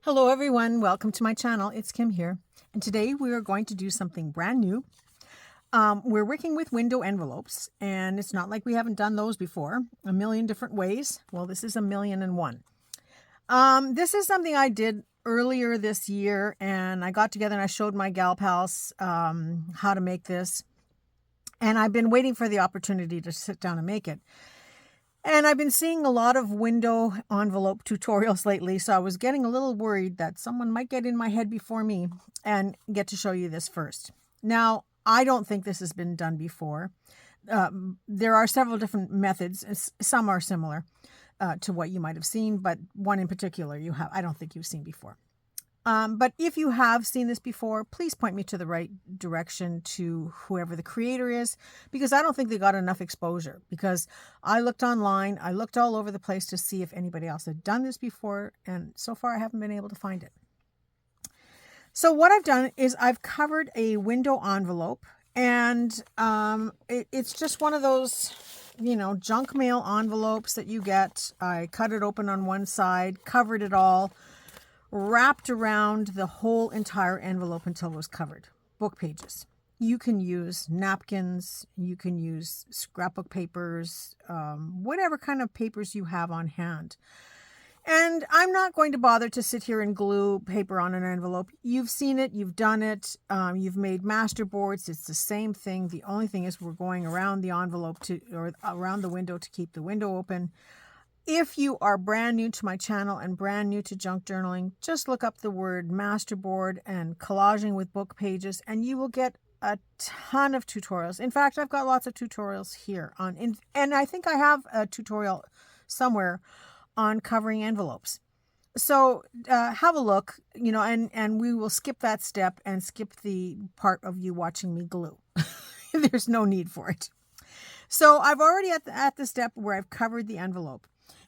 Hello everyone, welcome to my channel. It's Kim here, and today we are going to do something brand new. We're working with window envelopes, and it's not like we haven't done those before. A million different ways. Well, this is 1,000,001. This is something I did earlier this year, and I got together and I showed my gal pals how to make this. And I've been waiting for the opportunity to sit down and make it. And I've been seeing a lot of window envelope tutorials lately, so I was getting a little worried that someone might get in my head before me and get to show you this first. Now, I don't think this has been done before. There are several different methods. Some are similar to what you might have seen, but one in particular I don't think you've seen before. But if you have seen this before, please point me to the right direction to whoever the creator is, because I don't think they got enough exposure. Because I looked online, I looked all over the place to see if anybody else had done this before, and so far I haven't been able to find it. So what I've done is I've covered a window envelope, and it's just one of those, junk mail envelopes that you get. I cut it open on one side, covered it all, wrapped around the whole entire envelope until it was covered. Book pages. You can use napkins, you can use scrapbook papers, whatever kind of papers you have on hand. And I'm not going to bother to sit here and glue paper on an envelope. You've seen it, you've done it, you've made master boards. It's the same thing. The only thing is we're going around the envelope or around the window to keep the window open. If you are brand new to my channel and brand new to junk journaling, just look up the word masterboard and collaging with book pages, and you will get a ton of tutorials. In fact, I've got lots of tutorials here and I think I have a tutorial somewhere on covering envelopes. So have a look, and we will skip that step and skip the part of you watching me glue. There's no need for it. So I've already at the step where I've covered the envelope.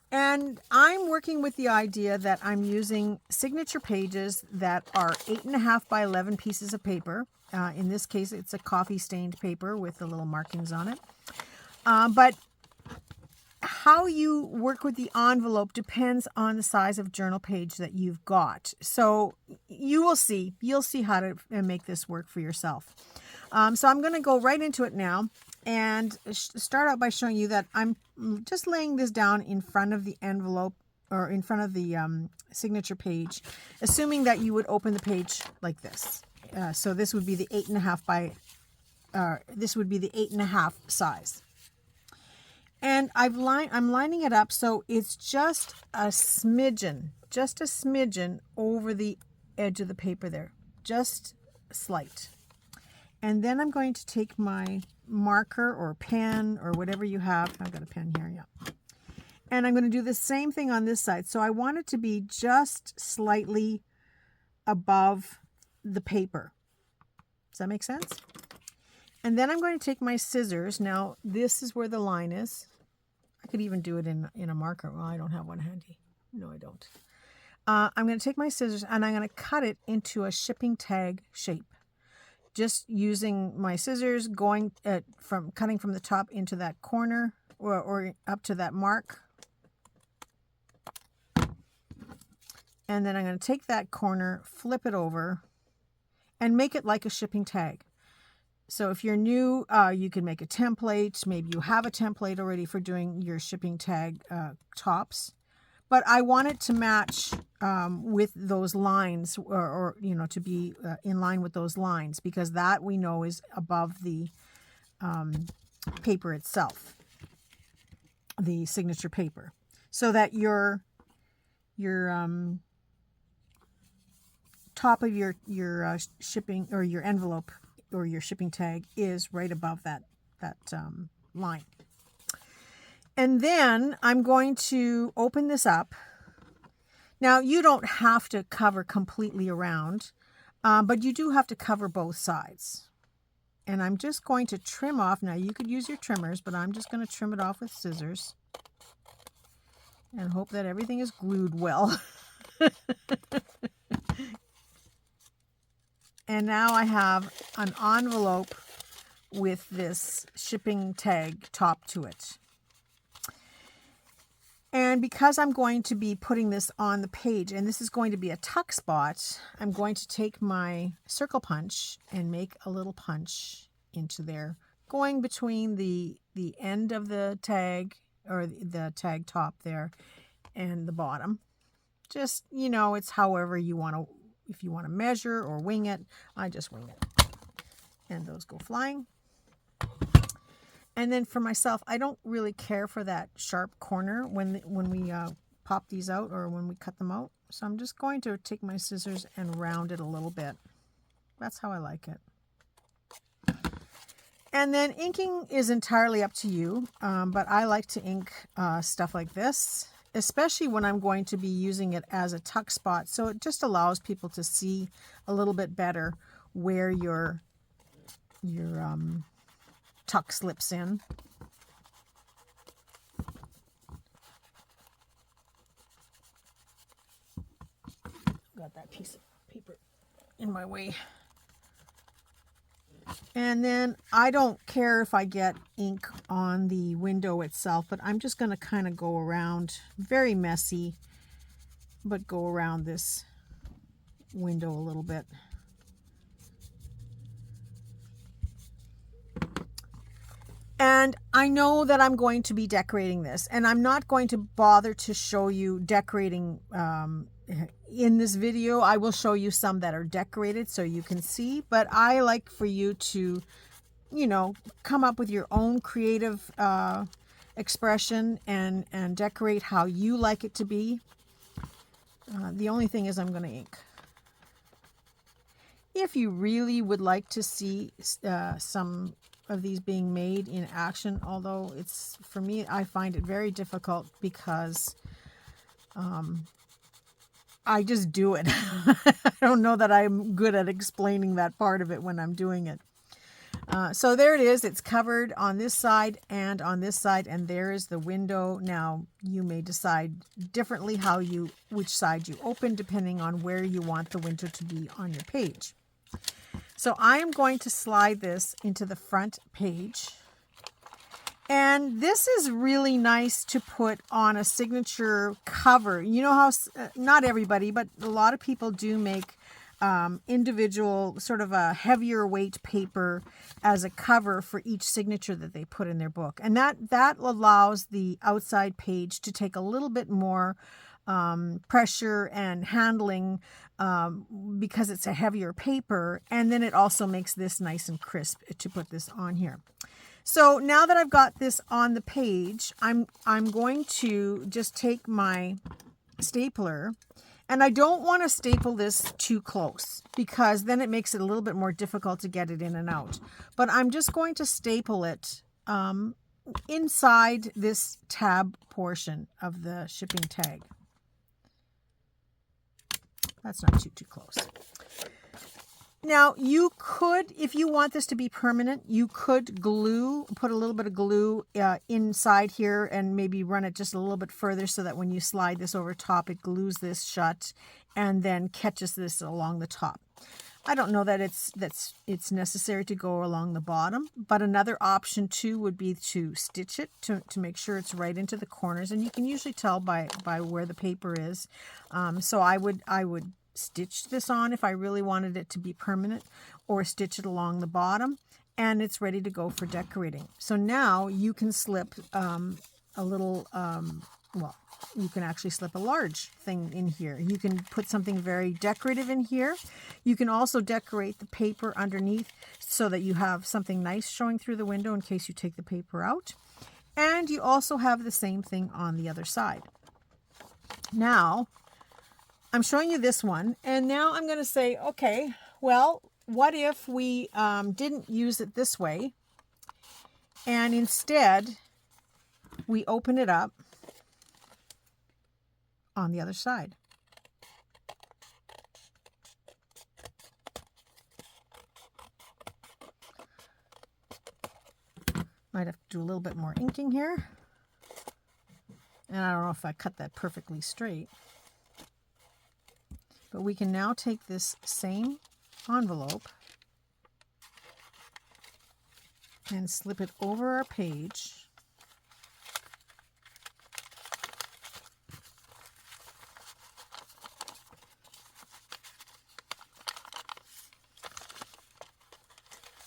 And I'm working with the idea that I'm using signature pages that are 8.5 by 11 pieces of paper. In this case, it's a coffee stained paper with the little markings on it. But how you work with the envelope depends on the size of journal page that you've got. So you'll see how to make this work for yourself. So I'm going to go right into it now and start out by showing you that I'm just laying this down in front of the envelope or in front of the signature page, assuming that you would open the page like this. So this would be the 8.5 by, this would be the 8.5 size. And I'm lining it up so it's just a smidgen over the edge of the paper there, just slight. And then I'm going to take my marker or pen or whatever you have. I've got a pen here, yeah. And I'm going to do the same thing on this side. So I want it to be just slightly above the paper. Does that make sense? And then I'm going to take my scissors. Now, this is where the line is. I could even do it in a marker. Well, I don't have one handy. No, I don't. I'm going to take my scissors and I'm going to cut it into a shipping tag shape. Just using my scissors, cutting from the top into that corner or up to that mark. And then I'm going to take that corner, flip it over, and make it like a shipping tag. So if you're new, you can make a template. Maybe you have a template already for doing your shipping tag tops. But I want it to match with those lines or to be in line with those lines, because that we know is above the paper itself, the signature paper, so that your top of your shipping or your envelope or your shipping tag is right above that line. And then I'm going to open this up. Now, you don't have to cover completely around, but you do have to cover both sides. And I'm just going to trim off. Now, you could use your trimmers, but I'm just going to trim it off with scissors and hope that everything is glued well. And now I have an envelope with this shipping tag top to it. And because I'm going to be putting this on the page, and this is going to be a tuck spot, I'm going to take my circle punch and make a little punch into there, going between the end of the tag, or the tag top there, and the bottom. Just, you know, it's however you want to, if you want to measure or wing it. I just wing it. And those go flying. And then for myself, I don't really care for that sharp corner when we pop these out or when we cut them out. So I'm just going to take my scissors and round it a little bit. That's how I like it. And then inking is entirely up to you, but I like to ink stuff like this, especially when I'm going to be using it as a tuck spot. So it just allows people to see a little bit better where your tuck slips in. Got that piece of paper in my way. And then I don't care if I get ink on the window itself, but I'm just going to kind of go around, very messy, but go around this window a little bit. And I know that I'm going to be decorating this, and I'm not going to bother to show you decorating in this video. I will show you some that are decorated so you can see, but I like for you to, you know, come up with your own creative expression and decorate how you like it to be. The only thing is I'm going to ink. If you really would like to see some of these being made in action, although it's, for me, I find it very difficult because I just do it. I don't know that I'm good at explaining that part of it when I'm doing it. So there it is. It's covered on this side and on this side, and there is the window. Now you may decide differently which side you open depending on where you want the window to be on your page. So I am going to slide this into the front page. And this is really nice to put on a signature cover. You know how, not everybody, but a lot of people do make individual, sort of a heavier weight paper as a cover for each signature that they put in their book. And that allows the outside page to take a little bit more pressure and handling because it's a heavier paper, and then it also makes this nice and crisp to put this on here. So now that I've got this on the page, I'm going to just take my stapler, and I don't want to staple this too close because then it makes it a little bit more difficult to get it in and out. But I'm just going to staple it inside this tab portion of the shipping tag. That's not too close. Now you could, if you want this to be permanent, you could put a little bit of glue inside here and maybe run it just a little bit further so that when you slide this over top, it glues this shut and then catches this along the top. I don't know that it's necessary to go along the bottom, but another option too would be to stitch it to make sure it's right into the corners, and you can usually tell by where the paper is. So I would stitch this on if I really wanted it to be permanent, or stitch it along the bottom, and it's ready to go for decorating. So now you can slip a little, well, you can actually slip a large thing in here. You can put something very decorative in here. You can also decorate the paper underneath so that you have something nice showing through the window in case you take the paper out. And you also have the same thing on the other side. Now, I'm showing you this one, and now I'm going to say, okay, well, what if we didn't use it this way, and instead we open it up on the other side. Might have to do a little bit more inking here. And I don't know if I cut that perfectly straight. But we can now take this same envelope and slip it over our page.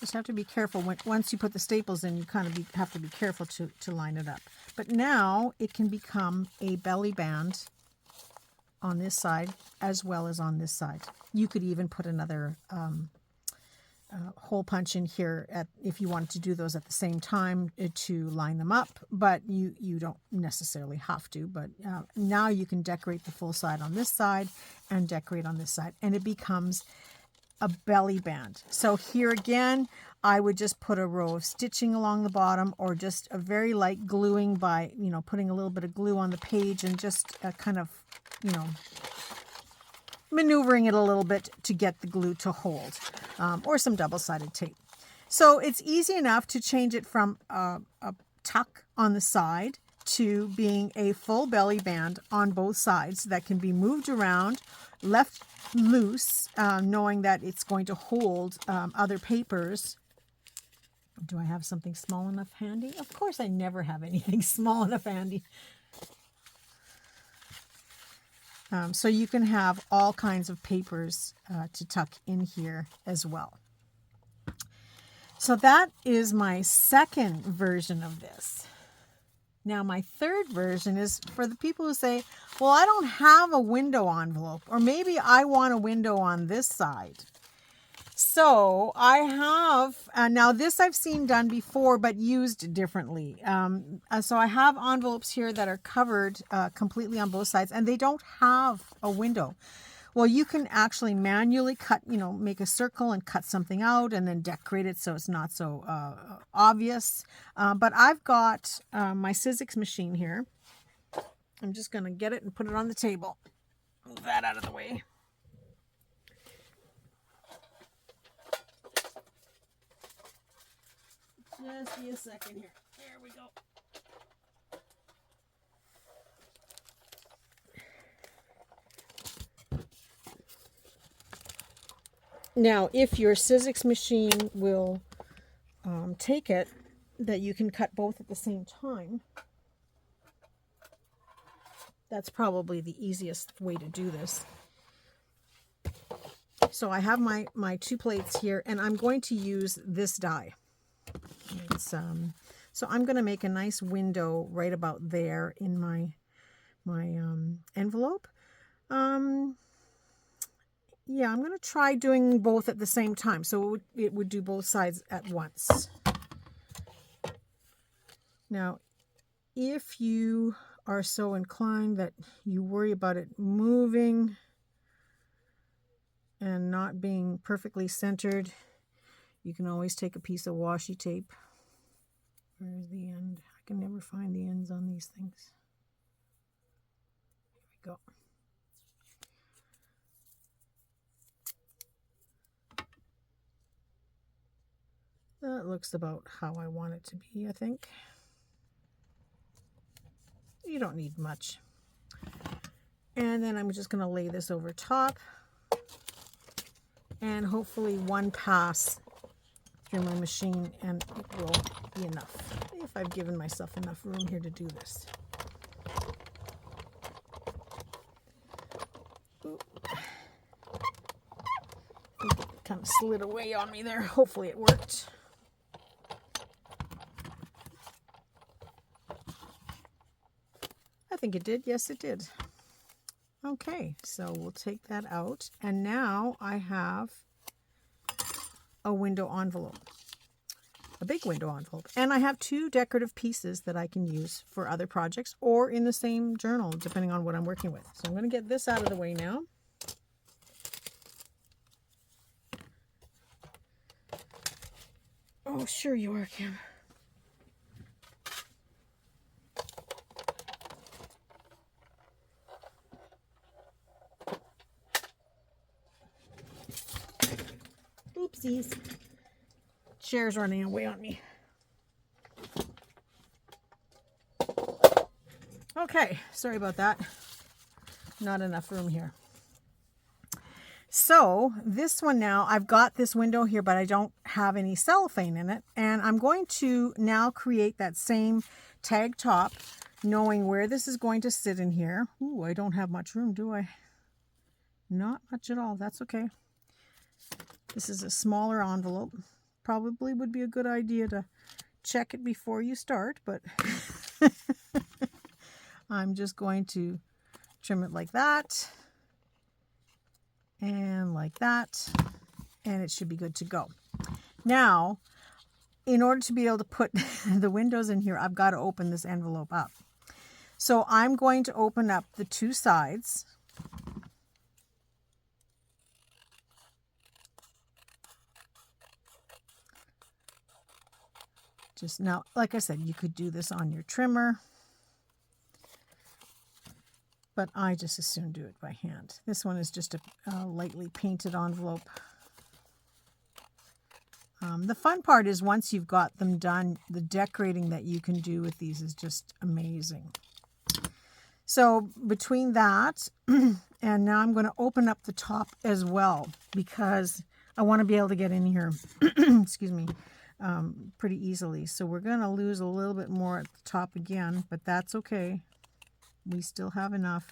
Just have to be careful. Once you put the staples in, you kind of have to be careful to line it up. But now it can become a belly band on this side as well as on this side. You could even put another hole punch in here if you wanted to do those at the same time to line them up, but you don't necessarily have to. But now you can decorate the full side on this side and decorate on this side, and it becomes a belly band. So here again, I would just put a row of stitching along the bottom, or just a very light gluing by, putting a little bit of glue on the page and just kind of, maneuvering it a little bit to get the glue to hold, or some double-sided tape. So it's easy enough to change it from a tuck on the side to being a full belly band on both sides that can be moved around, left loose, knowing that it's going to hold other papers. Do I have something small enough handy? Of course I never have anything small enough handy. So you can have all kinds of papers to tuck in here as well. So that is my second version of this. Now my third version is for the people who say, well, I don't have a window envelope, or maybe I want a window on this side. So I have, now this I've seen done before, but used differently. So I have envelopes here that are covered completely on both sides, and they don't have a window. Well, you can actually manually cut, make a circle and cut something out and then decorate it so it's not so obvious. But I've got my Sizzix machine here. I'm just going to get it and put it on the table. Move that out of the way. Just be a second here. There we go. Now, if your Sizzix machine will take it, that you can cut both at the same time, that's probably the easiest way to do this. So I have my two plates here, and I'm going to use this die. So I'm going to make a nice window right about there in my envelope. Yeah, I'm going to try doing both at the same time, so it would do both sides at once. Now, if you are so inclined that you worry about it moving and not being perfectly centered, you can always take a piece of washi tape. Where's the end? I can never find the ends on these things. Here we go. That looks about how I want it to be, I think. You don't need much. And then I'm just going to lay this over top. And hopefully one pass through my machine and it will be enough. If I've given myself enough room here to do this. Oop. I think it kind of slid away on me there. Hopefully it worked. I think it did. Yes, it did. Okay, so we'll take that out. And now I have a window envelope, a big window envelope. And I have two decorative pieces that I can use for other projects or in the same journal, depending on what I'm working with. So I'm going to get this out of the way now. Oh, sure you are, Kim. Oopsies. Chair's running away on me. Okay, sorry about that. Not enough room here. So this one now, I've got this window here, but I don't have any cellophane in it. And I'm going to now create that same tag top, knowing where this is going to sit in here. Ooh, I don't have much room, do I? Not much at all. That's okay. This is a smaller envelope, probably would be a good idea to check it before you start, but I'm just going to trim it like that and like that, and it should be good to go. Now, in order to be able to put the windows in here, I've got to open this envelope up. So I'm going to open up the two sides. Just now, like I said, you could do this on your trimmer, but I just as soon do it by hand. This one is just a lightly painted envelope. The fun part is once you've got them done, the decorating that you can do with these is just amazing. So between that, and now I'm going to open up the top as well because I want to be able to get in here, excuse me, pretty easily. So we're going to lose a little bit more at the top again, but that's okay. We still have enough.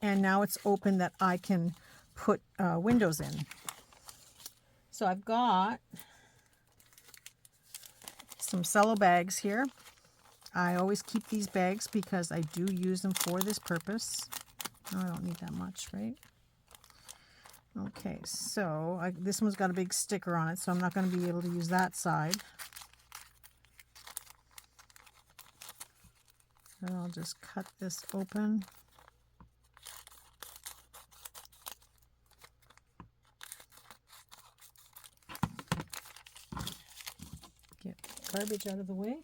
And now it's open that I can put windows in. So I've got some cello bags here. I always keep these bags because I do use them for this purpose. Oh, I don't need that much, right? Okay, so this one's got a big sticker on it, so I'm not going to be able to use that side. So I'll just cut this open. Get garbage out of the way.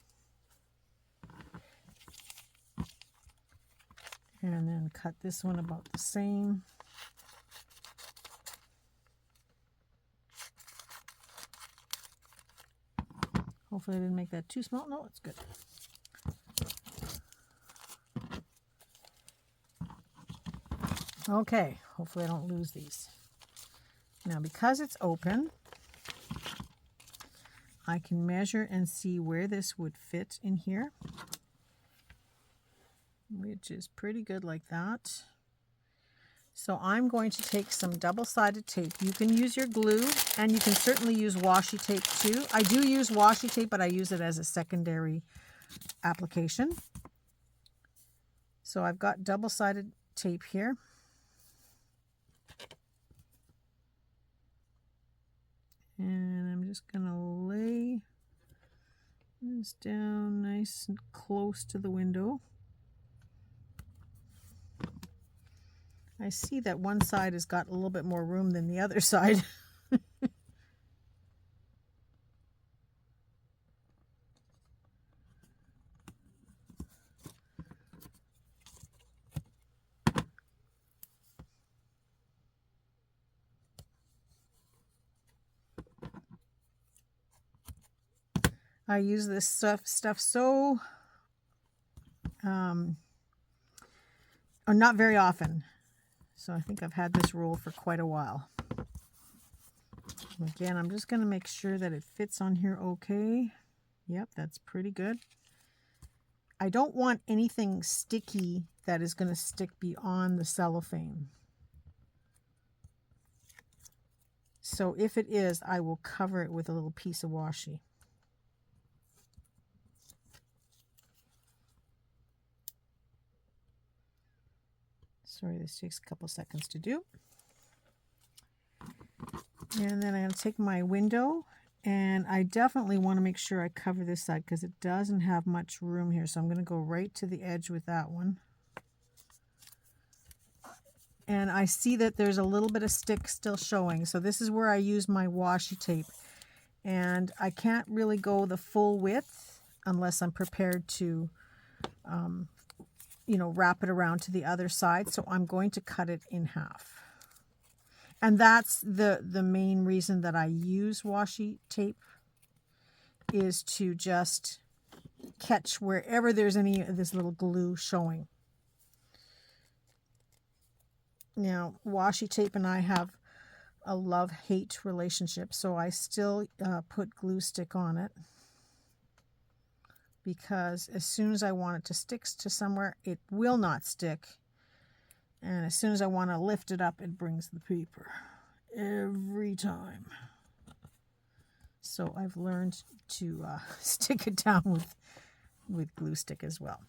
And then cut this one about the same. Hopefully I didn't make that too small. No, it's good. Okay, hopefully I don't lose these. Now because it's open, I can measure and see where this would fit in here, which is pretty good like that. So I'm going to take some double-sided tape. You can use your glue, and you can certainly use washi tape too. I do use washi tape, but I use it as a secondary application. So I've got double-sided tape here. And I'm just going to lay this down nice and close to the window. I see that one side has got a little bit more room than the other side. I use this stuff so, or not very often. So I think I've had this roll for quite a while. Again, I'm just going to make sure that it fits on here okay. Yep, that's pretty good. I don't want anything sticky that is going to stick beyond the cellophane. So if it is, I will cover it with a little piece of washi. Sorry, this takes a couple seconds to do. And then I'm going to take my window, and I definitely want to make sure I cover this side because it doesn't have much room here. So I'm going to go right to the edge with that one. And I see that there's a little bit of stick still showing. So this is where I use my washi tape. And I can't really go the full width unless I'm prepared to wrap it around to the other side. So I'm going to cut it in half. And that's the main reason that I use washi tape, is to just catch wherever there's any of this little glue showing. Now, washi tape and I have a love-hate relationship, so I still put glue stick on it. Because as soon as I want it to stick to somewhere, it will not stick. And as soon as I want to lift it up, it brings the paper. every time. So I've learned to stick it down with glue stick as well.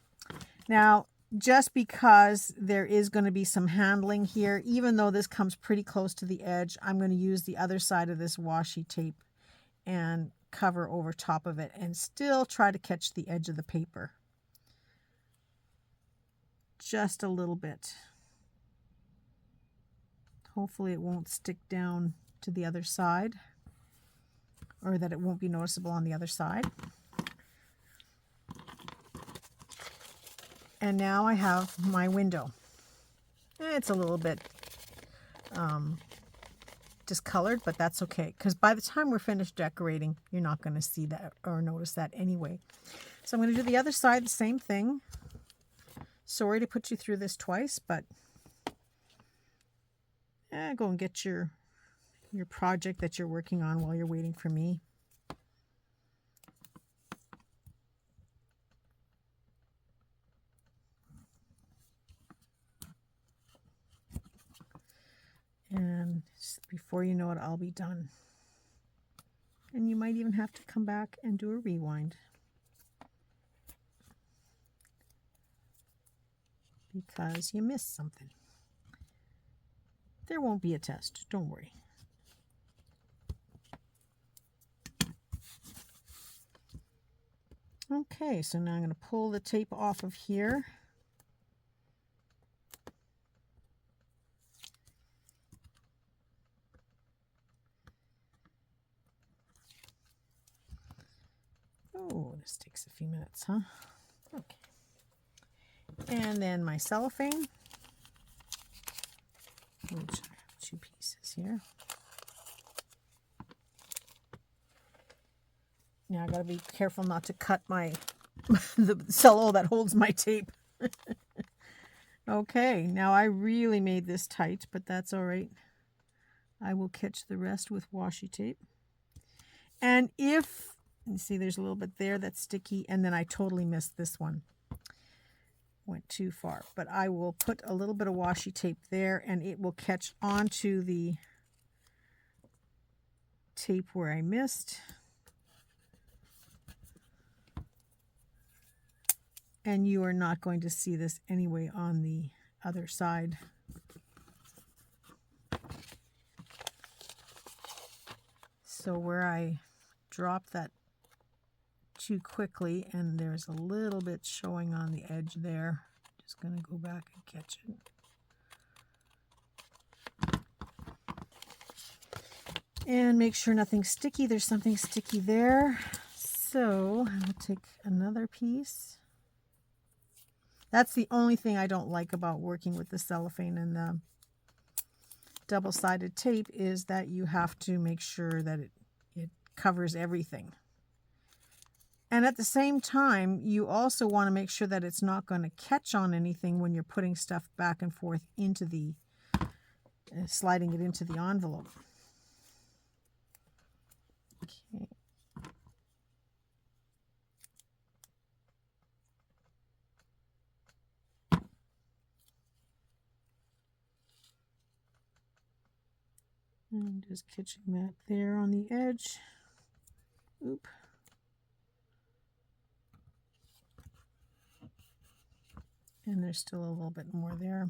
Now, just because there is going to be some handling here, even though this comes pretty close to the edge, I'm going to use the other side of this washi tape and cover over top of it and still try to catch the edge of the paper. Just a little bit. Hopefully it won't stick down to the other side, or that it won't be noticeable on the other side. And now I have my window. It's a little bit discolored, but that's okay, because by the time we're finished decorating, you're not going to see that or notice that anyway. So I'm going to do the other side, the same thing. Sorry to put you through this twice, but go and get your project that you're working on while you're waiting for me. And before you know it, I'll be done. And you might even have to come back and do a rewind, because you missed something. There won't be a test, don't worry. Okay, so now I'm going to pull the tape off of here. Oh, this takes a few minutes, huh? Okay. And then my cellophane, which I have 2 pieces here. Now I gotta be careful not to cut my the cello that holds my tape. Okay, now I really made this tight, but that's all right. I will catch the rest with washi tape. And if you see, there's a little bit there that's sticky, and then I totally missed this one. Went too far, but I will put a little bit of washi tape there, and it will catch onto the tape where I missed. And you are not going to see this anyway on the other side. So where I dropped that too quickly, and there's a little bit showing on the edge there, just going to go back and catch it. And make sure nothing's sticky. There's something sticky there. So I'll take another piece. That's the only thing I don't like about working with the cellophane and the double-sided tape, is that you have to make sure that it covers everything. And at the same time, you also want to make sure that it's not going to catch on anything when you're putting stuff back and forth into the, sliding it into the envelope. Okay. And just catching that there on the edge. Oop. And there's still a little bit more there.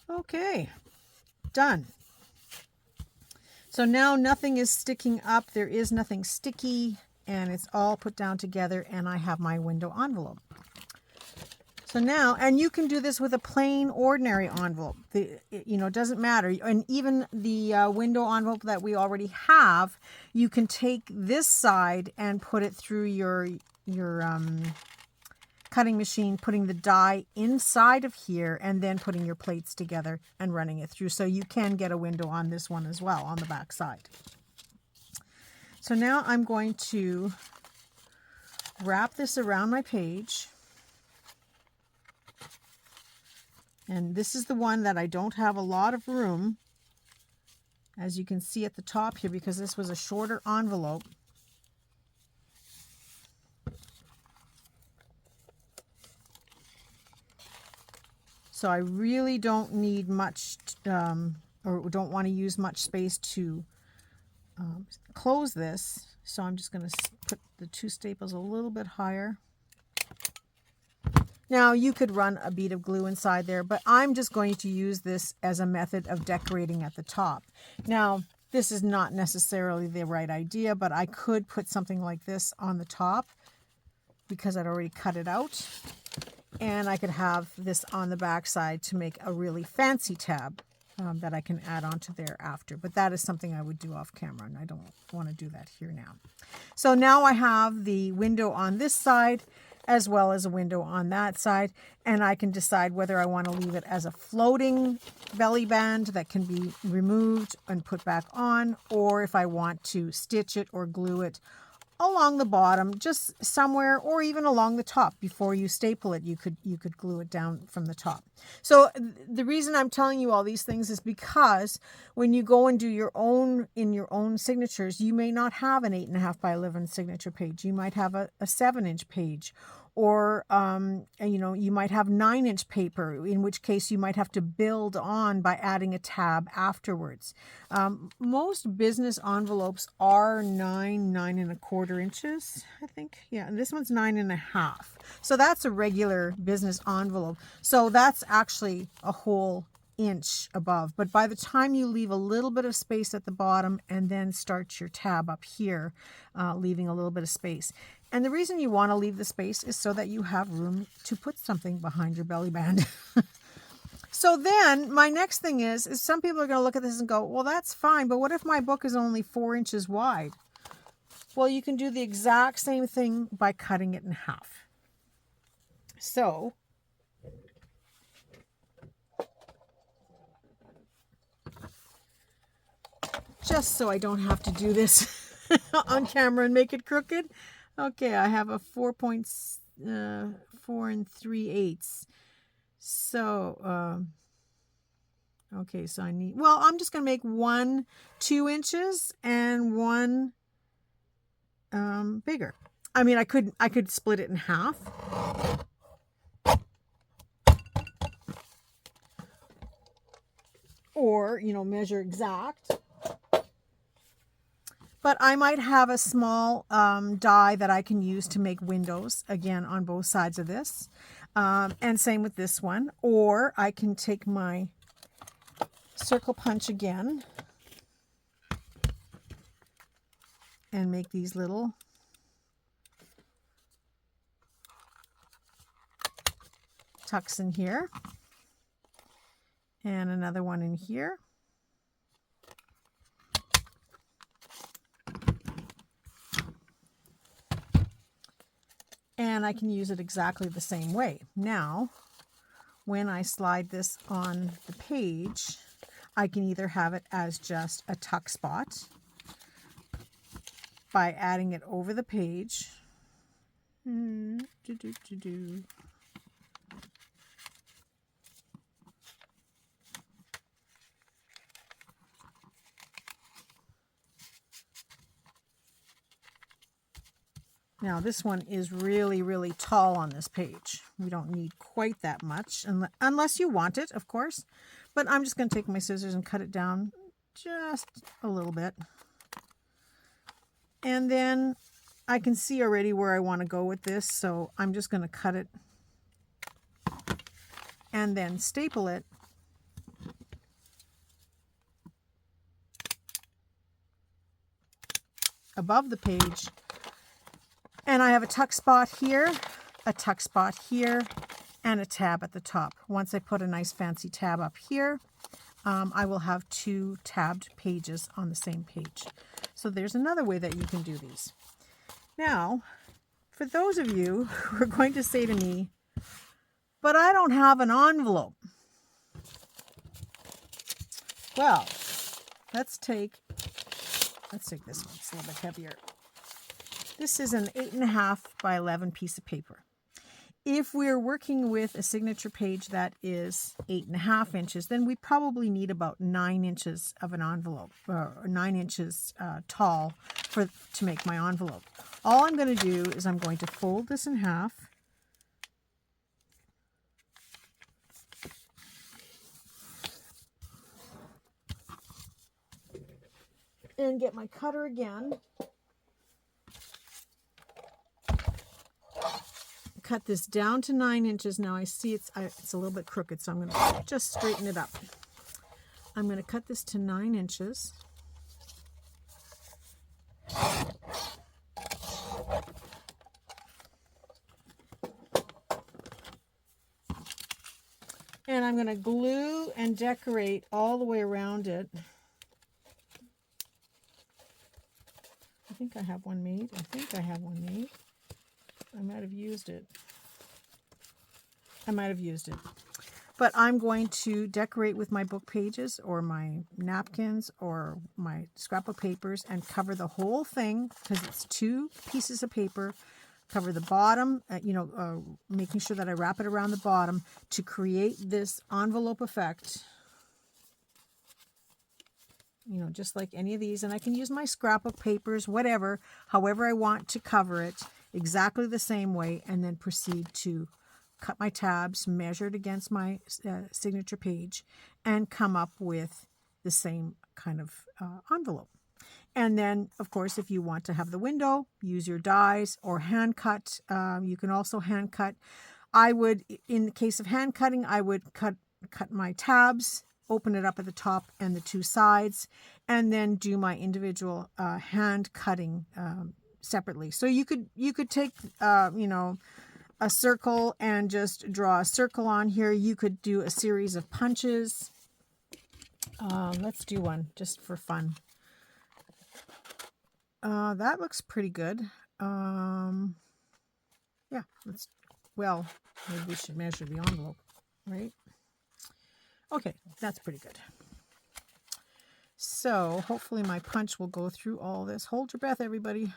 Okay, done. So now nothing is sticking up. There is nothing sticky, and it's all put down together, and I have my window envelope. So now, and you can do this with a plain ordinary envelope. It doesn't matter. And even the window envelope that we already have, you can take this side and put it through your cutting machine, putting the die inside of here, and then putting your plates together and running it through. So you can get a window on this one as well, on the back side. So now I'm going to wrap this around my page. And this is the one that I don't have a lot of room, as you can see at the top here, because this was a shorter envelope. So I really don't need much, or don't want to use much space to close this. So I'm just going to put the two staples a little bit higher. Now you could run a bead of glue inside there, but I'm just going to use this as a method of decorating at the top. Now, this is not necessarily the right idea, but I could put something like this on the top because I'd already cut it out. And I could have this on the back side to make a really fancy tab that I can add onto there after. But that is something I would do off camera, and I don't want to do that here now. So now I have the window on this side as well as a window on that side, and I can decide whether I want to leave it as a floating belly band that can be removed and put back on, or if I want to stitch it or glue it along the bottom, just somewhere, or even along the top. Before you staple it, you could glue it down from the top. So the reason I'm telling you all these things is because when you go and do your own signatures, you may not have an 8.5 by 11 signature page. You might have a 7-inch page, or you might have 9-inch paper, in which case you might have to build on by adding a tab afterwards. Most business envelopes are 9.25 inches, I think. Yeah, and this one's 9.5. So that's a regular business envelope. So that's actually a whole inch above. But by the time you leave a little bit of space at the bottom and then start your tab up here, leaving a little bit of space. And the reason you want to leave the space is so that you have room to put something behind your belly band. So then my next thing is some people are going to look at this and go, well, that's fine, but what if my book is only 4 inches wide? Well, you can do the exact same thing by cutting it in half. So just so I don't have to do this on camera and make it crooked. Okay, I have a 4 3/8. So, okay, so I need, well, I'm just going to make 1 2 inches and one bigger. I mean, I could split it in half. Or, measure exact. But I might have a small die that I can use to make windows, again, on both sides of this. And same with this one. Or I can take my circle punch again and make these little tucks in here. And another one in here. And I can use it exactly the same way. Now, when I slide this on the page, I can either have it as just a tuck spot by adding it over the page. Now this one is really, really tall on this page. We don't need quite that much, unless you want it, of course. But I'm just going to take my scissors and cut it down just a little bit. And then I can see already where I want to go with this, so I'm just going to cut it and then staple it above the page. And I have a tuck spot here, a tuck spot here, and a tab at the top. Once I put a nice fancy tab up here, I will have 2 tabbed pages on the same page. So there's another way that you can do these. Now, for those of you who are going to say to me, but I don't have an envelope. Well, let's take this one. It's a little bit heavier. This is an 8.5 by 11 piece of paper. If we're working with a signature page that is 8.5 inches, then we probably need about 9 inches of an envelope, or 9 inches tall to make my envelope. All I'm going to do is I'm going to fold this in half. And get my cutter again. Cut this down to 9 inches. Now I see it's a little bit crooked, so I'm going to just straighten it up. I'm going to cut this to 9 inches. And I'm going to glue and decorate all the way around it. I think I have one made. I might have used it. But I'm going to decorate with my book pages or my napkins or my scrapbook papers and cover the whole thing because it's 2 pieces of paper. Cover the bottom, making sure that I wrap it around the bottom to create this envelope effect. Just like any of these. And I can use my scrapbook papers, whatever, however I want to cover it, exactly the same way, and then proceed to cut my tabs, measure it against my signature page, and come up with the same kind of envelope. And then, of course, if you want to have the window, use your dies or hand cut. You can also hand cut. I would, in the case of hand cutting, I would cut my tabs, open it up at the top and the 2 sides, and then do my individual hand cutting separately. So you could take a circle and just draw a circle on here. You could do a series of punches. Let's do one just for fun. That looks pretty good. Yeah, maybe we should measure the envelope, right? Okay, that's pretty good. So hopefully my punch will go through all this. Hold your breath, everybody.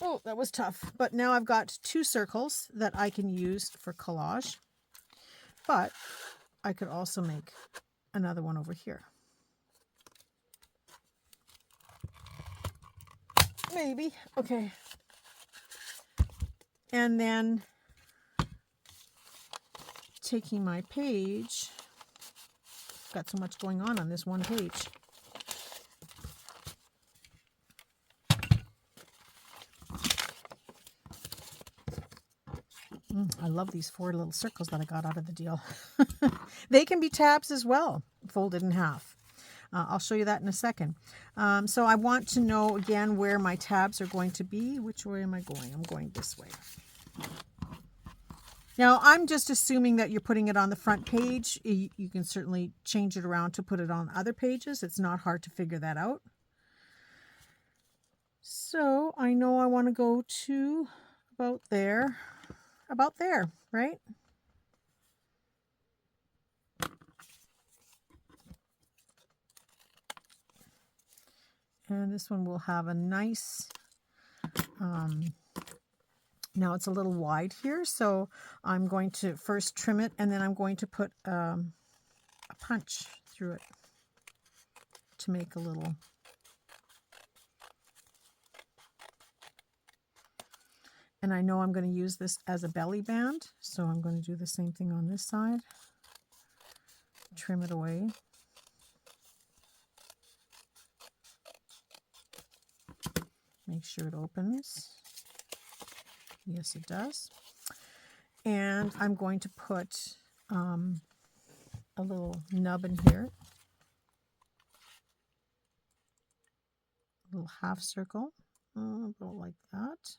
Oh, that was tough. But now I've got 2 circles that I can use for collage. But I could also make another one over here. Maybe. Okay. And then taking my page, got so much going on this one page. I love these 4 little circles that I got out of the deal. They can be tabs as well, folded in half. I'll show you that in a second. So I want to know again where my tabs are going to be. Which way am I going? I'm going this way. Now I'm just assuming that you're putting it on the front page. You can certainly change it around to put it on other pages. It's not hard to figure that out. So I know I want to go to about there, right? And this one will have a nice, now it's a little wide here, so I'm going to first trim it and then I'm going to put a punch through it to make a little. And I know I'm going to use this as a belly band, so I'm going to do the same thing on this side. Trim it away. Make sure it opens. Yes, it does. And I'm going to put a little nub in here. A little half circle. About like that.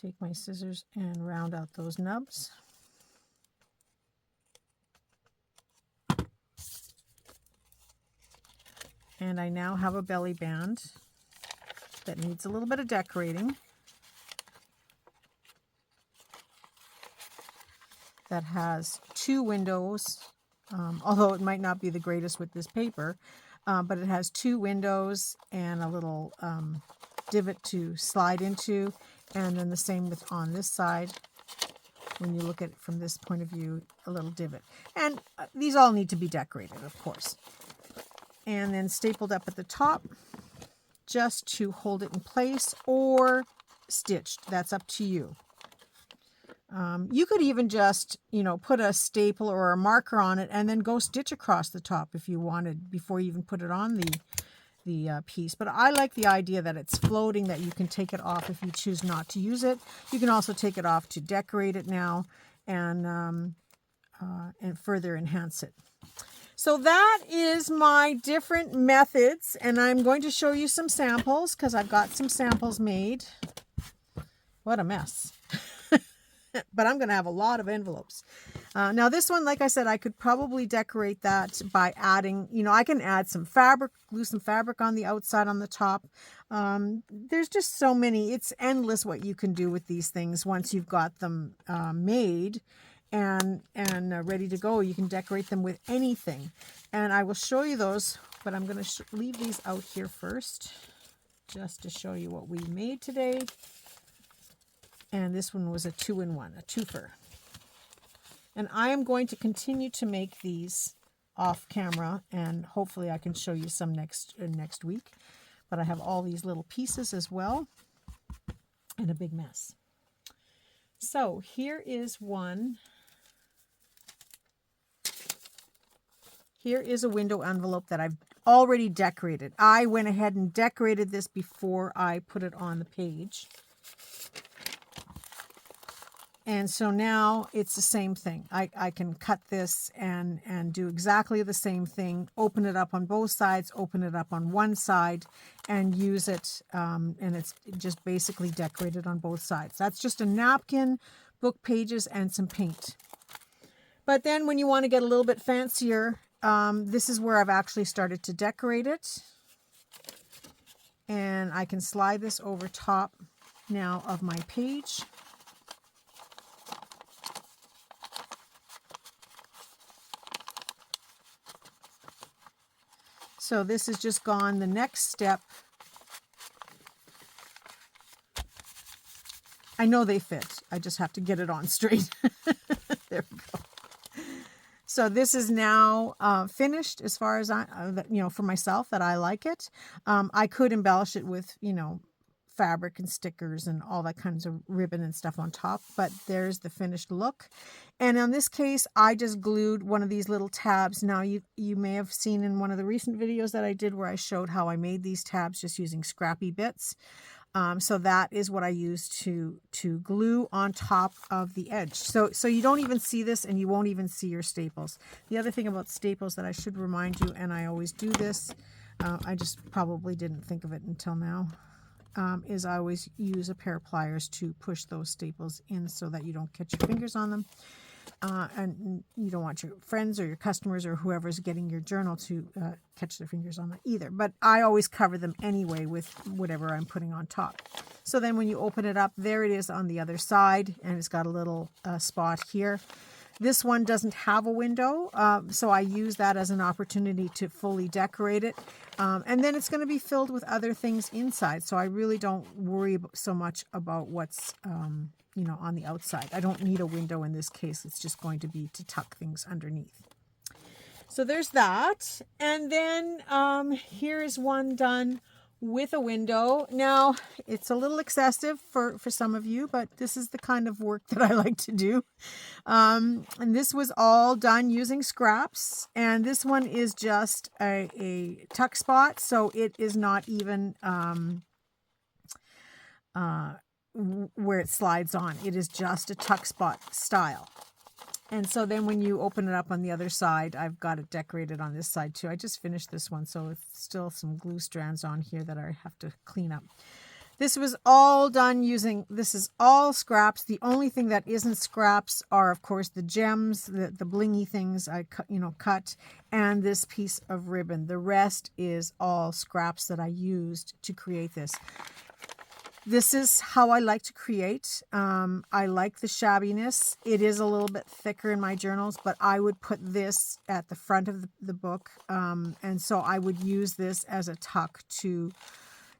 Take my scissors and round out those nubs. And I now have a belly band that needs a little bit of decorating. That has 2 windows although it might not be the greatest with this paper. But it has 2 windows and a little divot to slide into, and then the same with on this side. When you look at it from this point of view, a little divot. And these all need to be decorated, of course. And then stapled up at the top just to hold it in place, or stitched. That's up to you. You could even just, put a staple or a marker on it and then go stitch across the top if you wanted before you even put it on the piece. But I like the idea that it's floating, that you can take it off if you choose not to use it. You can also take it off to decorate it now and further enhance it. So that is my different methods, and I'm going to show you some samples because I've got some samples made. What a mess. But I'm going to have a lot of envelopes. Now this one, like I said, I could probably decorate that by adding, I can add some fabric, glue some fabric on the outside, on the top. There's just so many. It's endless what you can do with these things once you've got them made and ready to go. You can decorate them with anything. And I will show you those, but I'm going to leave these out here first just to show you what we made today. And this one was a 2-in-1, a twofer. And I am going to continue to make these off camera, and hopefully I can show you some next week. But I have all these little pieces as well, and a big mess. So here is one. Here is a window envelope that I've already decorated. I went ahead and decorated this before I put it on the page. And so now it's the same thing. I can cut this and do exactly the same thing, open it up on both sides, open it up on one side, and use it. And it's just basically decorated on both sides. That's just a napkin, book pages, and some paint. But then when you want to get a little bit fancier, this is where I've actually started to decorate it. And I can slide this over top now of my page. So this has just gone the next step. I know they fit. I just have to get it on straight. There we go. So this is now finished as far as for myself, that I like it. I could embellish it with, fabric and stickers and all that kinds of ribbon and stuff on top, but there's the finished look. And in this case, I just glued one of these little tabs. Now you may have seen in one of the recent videos that I did where I showed how I made these tabs just using scrappy bits. So that is what I used to glue on top of the edge. So you don't even see this, and you won't even see your staples. The other thing about staples that I should remind you, and I always do this, I just probably didn't think of it until now, is I always use a pair of pliers to push those staples in so that you don't catch your fingers on them. And you don't want your friends or your customers or whoever's getting your journal to catch their fingers on that either. But I always cover them anyway with whatever I'm putting on top. So then when you open it up, there it is on the other side, and it's got a little spot here. This one doesn't have a window, so I use that as an opportunity to fully decorate it. And then it's going to be filled with other things inside, so I really don't worry so much about what's on the outside. I don't need a window in this case. It's just going to be to tuck things underneath. So there's that. And then here is one done with a window. Now, it's a little excessive for some of you, but this is the kind of work that I like to do. And this was all done using scraps. And this one is just a tuck spot, so it is not even where it slides on. It is just a tuck spot style. And so then when you open it up on the other side, I've got it decorated on this side too. I just finished this one, so it's still some glue strands on here that I have to clean up. This was all done using, this is all scraps. The only thing that isn't scraps are, of course, the gems, the blingy things I cut, and this piece of ribbon. The rest is all scraps that I used to create this. This is how I like to create. I like the shabbiness. It is a little bit thicker in my journals, but I would put this at the front of the book. And so I would use this as a tuck to,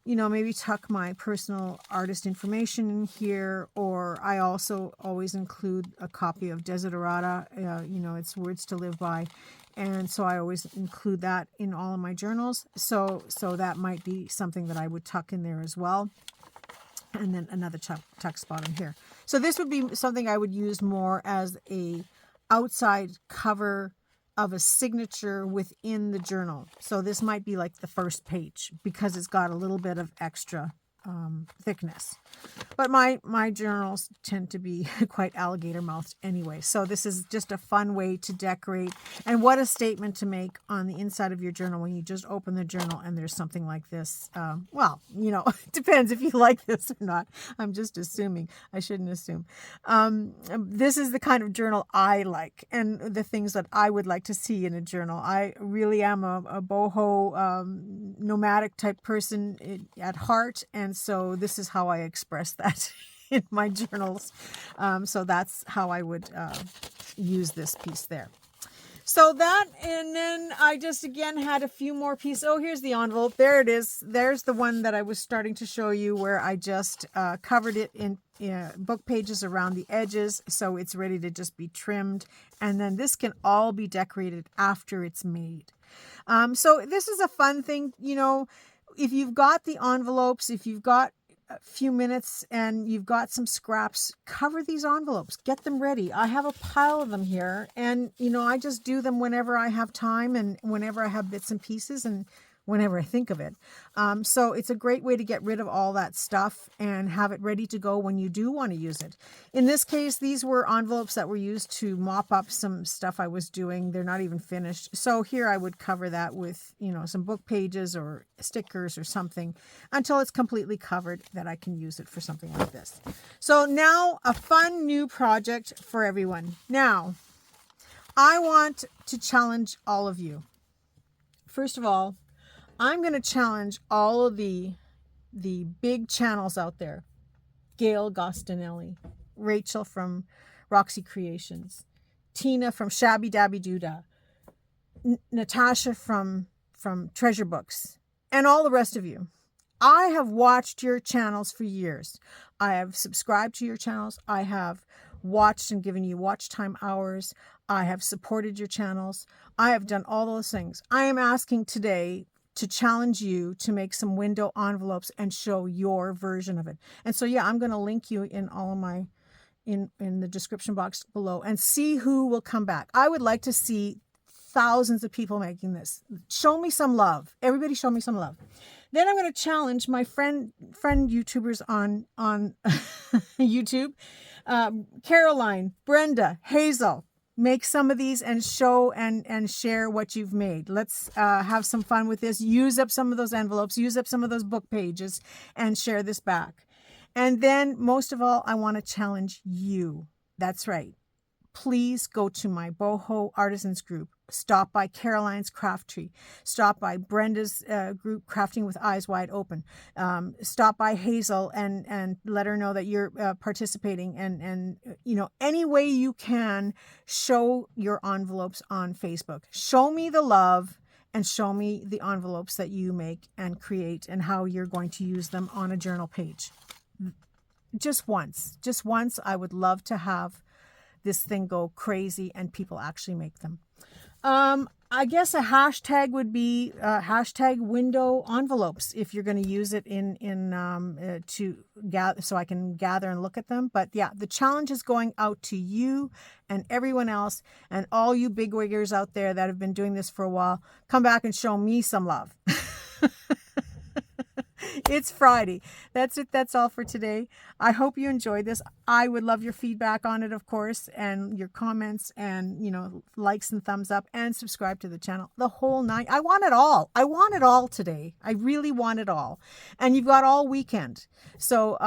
you know, maybe tuck my personal artist information in here. Or I also always include a copy of Desiderata, you know, it's Words to Live By. And so I always include that in all of my journals. So that might be something that I would tuck in there as well. And then another tuck spot in here. So this would be something I would use more as a outside cover of a signature within the journal. So this might be like the first page because it's got a little bit of extra thickness. But my journals tend to be quite alligator mouthed anyway. So this is just a fun way to decorate. And what a statement to make on the inside of your journal when you just open the journal and there's something like this. Well, you know, it depends if you like this or not. I'm just assuming. I shouldn't assume. This is the kind of journal I like and the things that I would like to see in a journal. I really am a boho nomadic type person at heart. And so this is how I express that in my journals. So that's how I would use this piece there. So that, and then I just again had a few more pieces. Oh, here's the envelope. There it is. There's the one that I was starting to show you where I just covered it in book pages around the edges. So it's ready to just be trimmed. And then this can all be decorated after it's made. So this is a fun thing, you know, if you've got the envelopes, if you've got a few minutes and you've got some scraps, cover these envelopes, get them ready. I have a pile of them here and, you know, I just do them whenever I have time and whenever I have bits and pieces and whenever I think of it. So it's a great way to get rid of all that stuff and have it ready to go when you do want to use it. In this case, these were envelopes that were used to mop up some stuff I was doing. They're not even finished. So here I would cover that with, you know, some book pages or stickers or something until it's completely covered that I can use it for something like this. So now a fun new project for everyone. Now, I want to challenge all of you. First of all, I'm going to challenge all of the big channels out there. Gail Gostinelli, Rachel from Roxy Creations, Tina from Shabby Dabby Doodah, Natasha from Treasure Books, and all the rest of you. I have watched your channels for years. I have subscribed to your channels. I have watched and given you watch time hours. I have supported your channels. I have done all those things. I am asking today to challenge you to make some window envelopes and show your version of it. And so, yeah, I'm going to link you in all of my, in the description box below and see who will come back. I would like to see thousands of people making this. Show me some love. Everybody show me some love. Then I'm going to challenge my friend YouTubers on YouTube. Caroline, Brenda, Hazel. Make some of these and show and share what you've made. Let's have some fun with this. Use up some of those envelopes. Use up some of those book pages and share this back. And then most of all, I want to challenge you. That's right. Please go to my Boho Artisans group. Stop by Caroline's Craft Tree. Stop by Brenda's group, Crafting with Eyes Wide Open. Stop by Hazel and let her know that you're participating. And you know, any way you can, show your envelopes on Facebook. Show me the love and show me the envelopes that you make and create and how you're going to use them on a journal page. Just once, I would love to have this thing go crazy and people actually make them. I guess a hashtag would be hashtag window envelopes if you're going to use it to gather, so I can gather and look at them. But yeah, the challenge is going out to you and everyone else and all you bigwiggers out there that have been doing this for a while. Come back and show me some love. It's Friday. That's it. That's all for today. I hope you enjoyed this. I would love your feedback on it, of course, and your comments and, you know, likes and thumbs up and subscribe to the channel. The whole night. I want it all. I want it all today. I really want it all. And you've got all weekend. So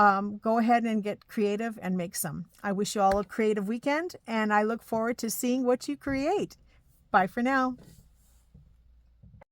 go ahead and get creative and make some. I wish you all a creative weekend and I look forward to seeing what you create. Bye for now.